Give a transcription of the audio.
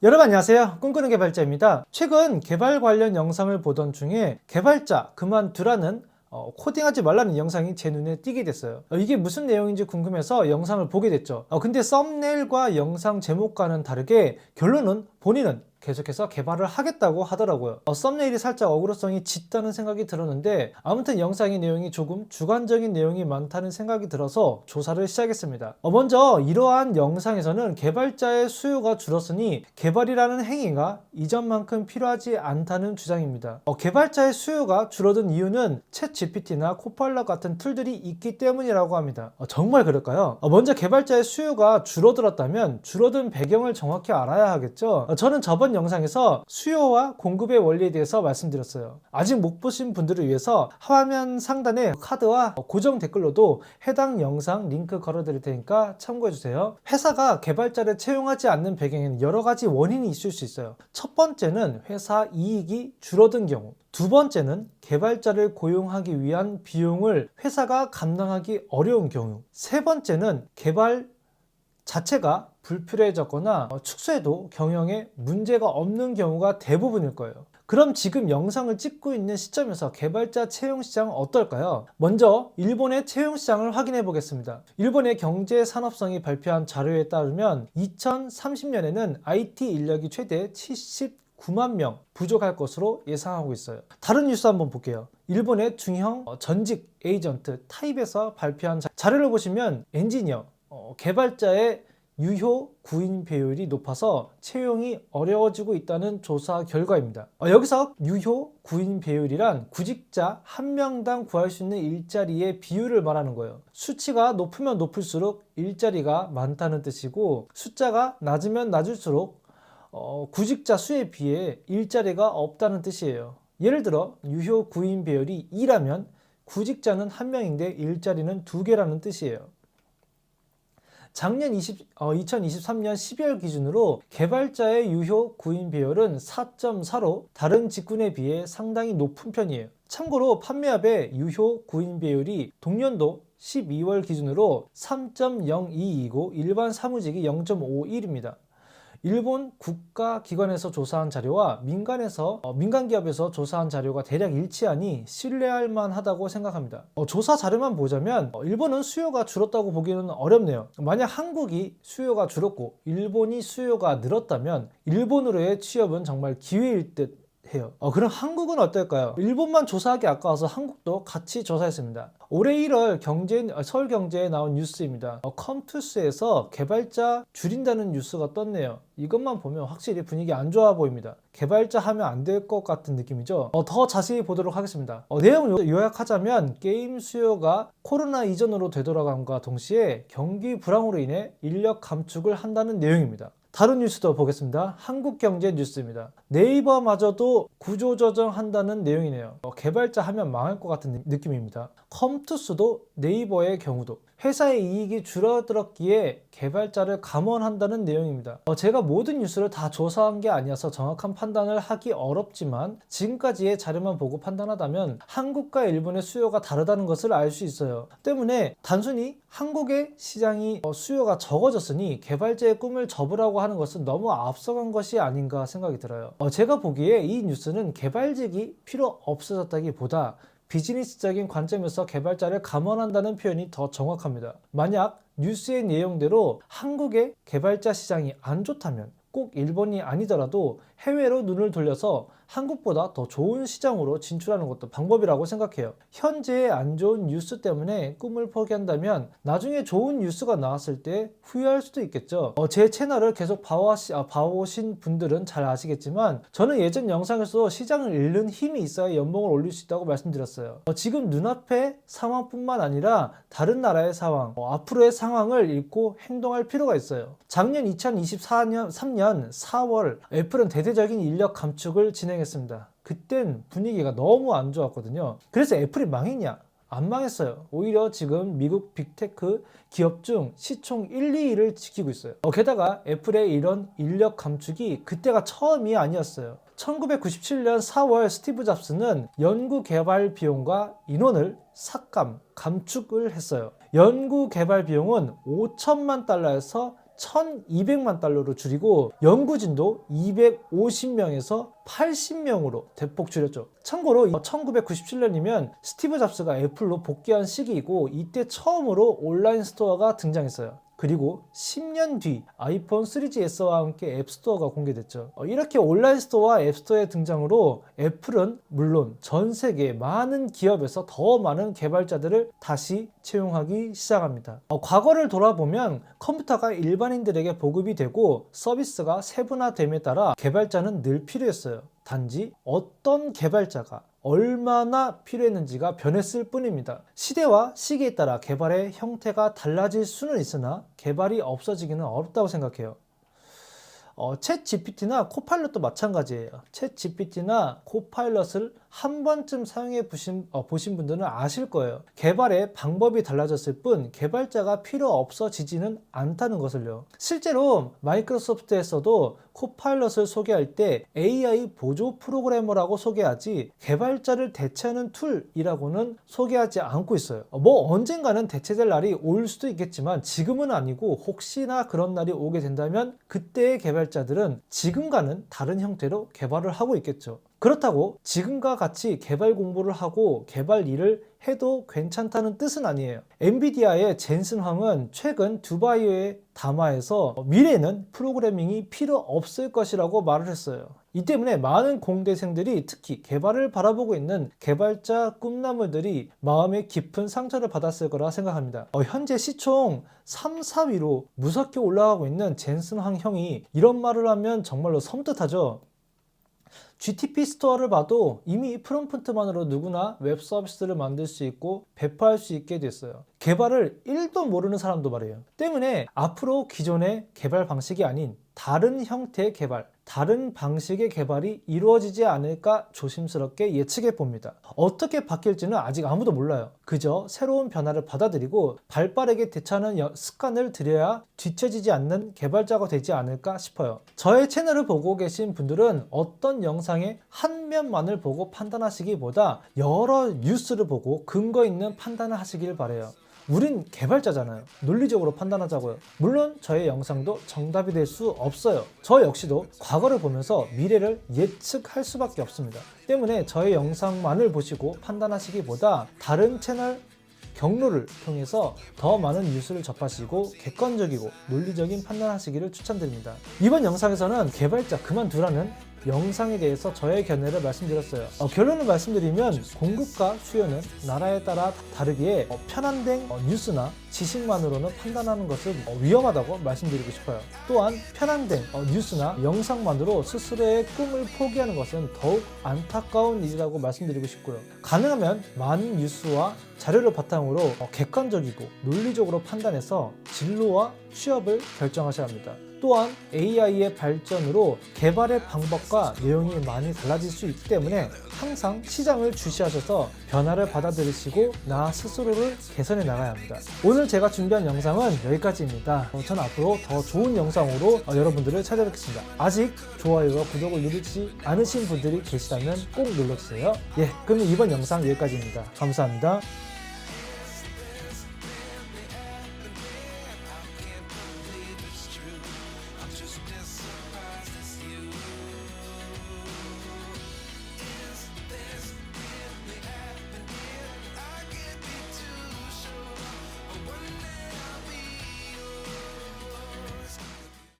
여러분 안녕하세요. 꿈꾸는 개발자입니다. 최근 개발 관련 영상을 보던 중에 개발자 그만두라는 코딩하지 말라는 영상이 제 눈에 띄게 됐어요. 이게 무슨 내용인지 궁금해서 영상을 보게 됐죠. 근데 썸네일과 영상 제목과는 다르게 결론은 본인은 계속해서 개발을 하겠다고 하더라고요. 썸네일이 살짝 어그로성이 짙다는 생각이 들었는데 아무튼 영상의 내용이 조금 주관적인 내용이 많다는 생각이 들어서 조사를 시작했습니다. 먼저 이러한 영상에서는 개발자의 수요가 줄었으니 개발이라는 행위가 이전만큼 필요하지 않다는 주장입니다. 개발자의 수요가 줄어든 이유는 챗 GPT나 코팔럿 같은 툴들이 있기 때문이라고 합니다. 정말 그럴까요? 먼저 개발자의 수요가 줄어들었다면 줄어든 배경을 정확히 알아야 하겠죠. 저는 저번 영상에서 수요와 공급의 원리에 대해서 말씀드렸어요. 아직 못 보신 분들을 위해서 화면 상단에 카드와 고정 댓글로도 해당 영상 링크 걸어드릴 테니까 참고해주세요. 회사가 개발자를 채용하지 않는 배경에는 여러 가지 원인이 있을 수 있어요. 첫 번째는 회사 이익이 줄어든 경우, 두 번째는 개발자를 고용하기 위한 비용을 회사가 감당하기 어려운 경우, 세 번째는 개발 자체가 불필요해졌거나 축소해도 경영에 문제가 없는 경우가 대부분일 거예요. 그럼 지금 영상을 찍고 있는 시점에서 개발자 채용 시장은 어떨까요? 먼저 일본의 채용 시장을 확인해 보겠습니다. 일본의 경제산업성이 발표한 자료에 따르면 2030년에는 IT 인력이 최대 79만 명 부족할 것으로 예상하고 있어요. 다른 뉴스 한번 볼게요. 일본의 중형 전직 에이전트 타입에서 발표한 자료를 보시면 엔지니어, 개발자의 유효 구인 배율이 높아서 채용이 어려워지고 있다는 조사 결과입니다. 여기서 유효 구인 배율이란 구직자 한 명당 구할 수 있는 일자리의 비율을 말하는 거예요. 수치가 높으면 높을수록 일자리가 많다는 뜻이고 숫자가 낮으면 낮을수록 구직자 수에 비해 일자리가 없다는 뜻이에요. 예를 들어 유효 구인 배율이 2라면 구직자는 1명인데 일자리는 2개라는 뜻이에요. 작년 2023년 12월 기준으로 개발자의 유효 구인 비율은 4.4로 다른 직군에 비해 상당히 높은 편이에요. 참고로 판매업의 유효 구인 비율이 동년도 12월 기준으로 3.02이고 일반 사무직이 0.51입니다. 일본 국가기관에서 조사한 자료와 민간 기업에서 조사한 자료가 대략 일치하니 신뢰할 만하다고 생각합니다. 조사 자료만 보자면 일본은 수요가 줄었다고 보기는 어렵네요. 만약 한국이 수요가 줄었고 일본이 수요가 늘었다면 일본으로의 취업은 정말 기회일 듯 해요. 그럼 한국은 어떨까요? 일본만 조사하기 아까워서 한국도 같이 조사했습니다. 올해 1월 서울경제에 나온 뉴스입니다. 컴투스에서 개발자 줄인다는 뉴스가 떴네요. 이것만 보면 확실히 분위기 안 좋아 보입니다. 개발자 하면 안 될 것 같은 느낌이죠. 더 자세히 보도록 하겠습니다. 내용 요약하자면 게임 수요가 코로나 이전으로 되돌아감과 동시에 경기 불황으로 인해 인력 감축을 한다는 내용입니다. 다른 뉴스도 보겠습니다. 한국경제 뉴스입니다. 네이버마저도 구조조정한다는 내용이네요. 개발자 하면 망할 것 같은 느낌입니다. 컴투스도 네이버의 경우도 회사의 이익이 줄어들었기에 개발자를 감원한다는 내용입니다. 제가 모든 뉴스를 다 조사한 게 아니어서 정확한 판단을 하기 어렵지만 지금까지의 자료만 보고 판단하다면 한국과 일본의 수요가 다르다는 것을 알 수 있어요. 때문에 단순히 한국의 시장이 수요가 적어졌으니 개발자의 꿈을 접으라고 하는 것은 너무 앞서간 것이 아닌가 생각이 들어요. 제가 보기에 이 뉴스는 개발직이 필요 없어졌다기보다 비즈니스적인 관점에서 개발자를 감원한다는 표현이 더 정확합니다. 만약 뉴스의 내용대로 한국의 개발자 시장이 안 좋다면 꼭 일본이 아니더라도 해외로 눈을 돌려서 한국보다 더 좋은 시장으로 진출하는 것도 방법이라고 생각해요. 현재의 안 좋은 뉴스 때문에 꿈을 포기한다면 나중에 좋은 뉴스가 나왔을 때 후회할 수도 있겠죠. 제 채널을 계속 봐오신 분들은 잘 아시겠지만 저는 예전 영상에서 시장을 잃는 힘이 있어야 연봉을 올릴 수 있다고 말씀드렸어요. 지금 눈앞의 상황뿐만 아니라 다른 나라의 상황, 앞으로의 상황을 읽고 행동할 필요가 있어요. 작년 2024년 4월 애플은 대대적인 인력 감축을 진행했습니다. 그땐 분위기가 너무 안 좋았거든요. 그래서 애플이 망했냐? 안 망했어요. 오히려 지금 미국 빅테크 기업 중 시총 1, 2위를 지키고 있어요. 게다가 애플의 이런 인력 감축이 그때가 처음이 아니었어요. 1997년 4월 스티브 잡스는 연구 개발 비용과 인원을 감축을 했어요. 연구 개발 비용은 $5천만 에서 $1,200만 달러로 줄이고 연구진도 250명에서 80명으로 대폭 줄였죠. 참고로 1997년이면 스티브 잡스가 애플로 복귀한 시기이고 이때 처음으로 온라인 스토어가 등장했어요. 그리고 10년 뒤 아이폰 3GS와 함께 앱스토어가 공개됐죠. 이렇게 온라인 스토어와 앱스토어의 등장으로 애플은 물론 전 세계 많은 기업에서 더 많은 개발자들을 다시 채용하기 시작합니다. 과거를 돌아보면 컴퓨터가 일반인들에게 보급이 되고 서비스가 세분화됨에 따라 개발자는 늘 필요했어요. 단지 어떤 개발자가 얼마나 필요했는지가 변했을 뿐입니다. 시대와 시기에 따라 개발의 형태가 달라질 수는 있으나 개발이 없어지기는 어렵다고 생각해요. 챗 GPT나 코파일럿도 마찬가지예요. 챗 GPT나 코파일럿을 한 번쯤 사용해 보신 분들은 아실 거예요. 개발의 방법이 달라졌을 뿐 개발자가 필요 없어지지는 않다는 것을요. 실제로 마이크로소프트에서도 코파일럿을 소개할 때 AI 보조 프로그래머라고 소개하지 개발자를 대체하는 툴이라고는 소개하지 않고 있어요. 언젠가는 대체될 날이 올 수도 있겠지만 지금은 아니고 혹시나 그런 날이 오게 된다면 그때의 개발자들은 지금과는 다른 형태로 개발을 하고 있겠죠. 그렇다고 지금과 같이 개발 공부를 하고 개발 일을 해도 괜찮다는 뜻은 아니에요. 엔비디아의 젠슨 황은 최근 두바이의 담화에서 미래에는 프로그래밍이 필요 없을 것이라고 말을 했어요. 이 때문에 많은 공대생들이 특히 개발을 바라보고 있는 개발자 꿈나무들이 마음에 깊은 상처를 받았을 거라 생각합니다. 현재 시총 3, 4위로 무섭게 올라가고 있는 젠슨 황 형이 이런 말을 하면 정말로 섬뜩하죠. GTP 스토어를 봐도 이미 프롬프트만으로 누구나 웹 서비스를 만들 수 있고 배포할 수 있게 됐어요. 개발을 1도 모르는 사람도 말이에요. 때문에 앞으로 기존의 개발 방식이 아닌 다른 형태의 개발, 다른 방식의 개발이 이루어지지 않을까 조심스럽게 예측해 봅니다. 어떻게 바뀔지는 아직 아무도 몰라요. 그저 새로운 변화를 받아들이고 발빠르게 대처하는 습관을 들여야 뒤처지지 않는 개발자가 되지 않을까 싶어요. 저의 채널을 보고 계신 분들은 어떤 영상의 한 면만을 보고 판단하시기보다 여러 뉴스를 보고 근거 있는 판단을 하시길 바라요. 우린 개발자잖아요. 논리적으로 판단하자고요. 물론 저의 영상도 정답이 될 수 없어요. 저 역시도 과거를 보면서 미래를 예측할 수밖에 없습니다. 때문에 저의 영상만을 보시고 판단하시기보다 다른 채널 경로를 통해서 더 많은 뉴스를 접하시고 객관적이고 논리적인 판단하시기를 추천드립니다. 이번 영상에서는 개발자 그만두라는 영상에 대해서 저의 견해를 말씀드렸어요. 결론을 말씀드리면 공급과 수요는 나라에 따라 다르기에 편한된 뉴스나 지식만으로는 판단하는 것은 위험하다고 말씀드리고 싶어요. 또한 편한된 뉴스나 영상만으로 스스로의 꿈을 포기하는 것은 더욱 안타까운 일이라고 말씀드리고 싶고요. 가능하면 많은 뉴스와 자료를 바탕으로 객관적이고 논리적으로 판단해서 진로와 취업을 결정하셔야 합니다. 또한 AI의 발전으로 개발의 방법과 내용이 많이 달라질 수 있기 때문에 항상 시장을 주시하셔서 변화를 받아들이시고 나 스스로를 개선해 나가야 합니다. 오늘 제가 준비한 영상은 여기까지입니다. 저는 앞으로 더 좋은 영상으로 여러분들을 찾아뵙겠습니다. 아직 좋아요와 구독을 누르지 않으신 분들이 계시다면 꼭 눌러주세요. 그럼 이번 영상 여기까지입니다. 감사합니다.